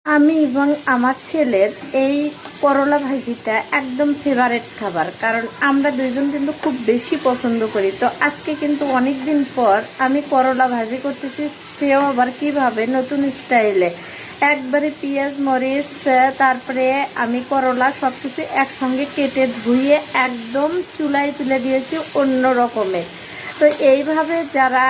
আমি এবং আমার ছেলের এই করলা ভাজিটা একদম ফেভারিট খাবার, কারণ আমরা দুইজন কিন্তু খুব বেশি পছন্দ করি। তো আজকে কিন্তু অনেক দিন পর আমি করলা ভাজি করতেছি, সেও আবার কিভাবে নতুন স্টাইলে। একবারে পেঁয়াজ মরিচ তারপরে আমি করলা সব কিছু একসঙ্গে কেটে ধুয়ে একদম চুলায় তুলে দিয়েছি অন্য রকমের। তো এইভাবে যারা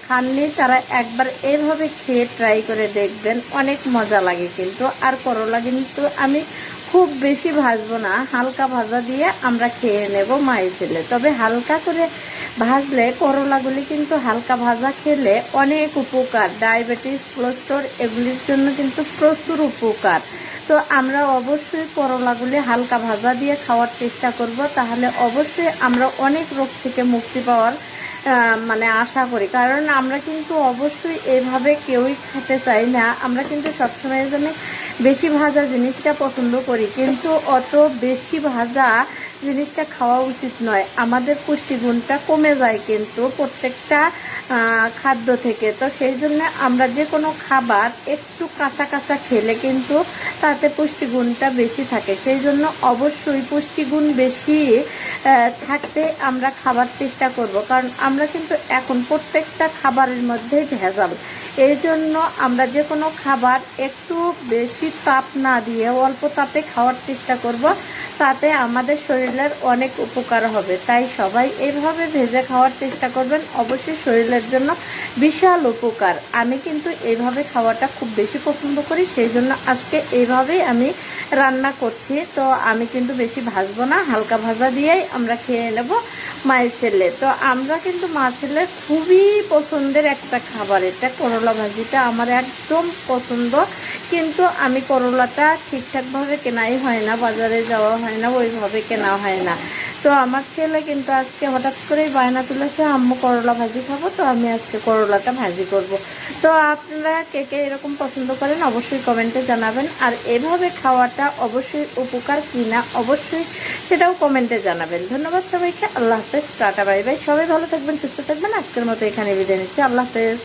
খাননি তারা একবার এইভাবে খেয়ে ট্রাই করে দেখবেন, অনেক মজা লাগে কিন্তু। আর করলা কিন্তু আমি খুব বেশি ভাজবো না, হালকা ভাজা দিয়ে আমরা খেয়ে নেব মায়ের ছেলে। তবে হালকা করে ভাজলে করলাগুলি কিন্তু হালকা ভাজা খেলে অনেক উপকার, ডায়াবেটিস কোলেস্ট্রল এগুলির জন্য কিন্তু প্রচুর উপকার। তো আমরা অবশ্যই করলাগুলি হালকা ভাজা দিয়ে খাওয়ার চেষ্টা করব, তাহলে অবশ্যই আমরা অনেক রোগ থেকে মুক্তি পাওয়ার আশা করি। কারণ আমরা কিন্তু অবশ্যই এইভাবে কেউই খেতে চাই না, আমরা কিন্তু সবসময়ের জন্য বেশি ভাজা জিনিসটা পছন্দ করি, কিন্তু অত বেশি ভাজা জিনিসটা খাওয়া উচিত নয়, আমাদের পুষ্টিগুণটা কমে যায় কিন্তু প্রত্যেকটা খাদ্য থেকে। তো সেই জন্য আমরা যে কোনো খাবার একটু কাঁচা কাঁচা খেলে কিন্তু তাতে পুষ্টিগুণটা বেশি থাকে, সেই জন্য অবশ্যই পুষ্টিগুণ বেশি থাকতে আমরা খাবার চেষ্টা করব। কারণ আমরা কিন্তু এখন প্রত্যেকটা খাবারের মধ্যে ভেজাল, এই জন্য আমরা যে কোনো খাবার একটু বেশি তাপ না দিয়ে অল্প তাপে খাওয়ার চেষ্টা করব, তাতে আমাদের শরীরের অনেক উপকার হবে। তাই সবাই এইভাবে ভেজে খাওয়ার চেষ্টা করবেন, অবশ্যই শরীরের জন্য বিশাল উপকার। আমি কিন্তু এইভাবে খাওয়াটা খুব বেশি পছন্দ করি, সেই জন্য আজকে এইভাবেই আমি রান্না করছি। তো আমি কিন্তু বেশি ভাজবো না, হালকা ভাজা দিয়েই আমরা খেয়ে নেব মায়ের ছেলে। তো আমরা কিন্তু মা ছেলে খুবই পছন্দের একটা খাবার এটা, করলা ভাজিটা আমার একদম পছন্দ। কিন্তু আমি করলাটা ঠিকঠাকভাবে কেনাই হয় না, বাজারে যাওয়া হয় না, ওইভাবে কেনা হয় না। তো আমার ছেলে কিন্তু আজকে হঠাৎ করেই বায়না তুলেছে, আম্মু করলা ভাজি খাবো, তো আমি আজকে করলাটা ভাজি করব। তো আপনারা কে কে এরকম পছন্দ করেন অবশ্যই কমেন্টে জানাবেন, আর এভাবে খাওয়াটা অবশ্যই উপকার কিনা অবশ্যই সেটাও কমেন্টে জানাবেন। ধন্যবাদ সবাইকে, আল্লাহ হাফেজ, টাটা বাই বাই। সবাই ভালো থাকবেন, সুস্থ থাকবেন। আজকের মতো এখানে বিদায় নিচ্ছি, আল্লাহ হাফেজ।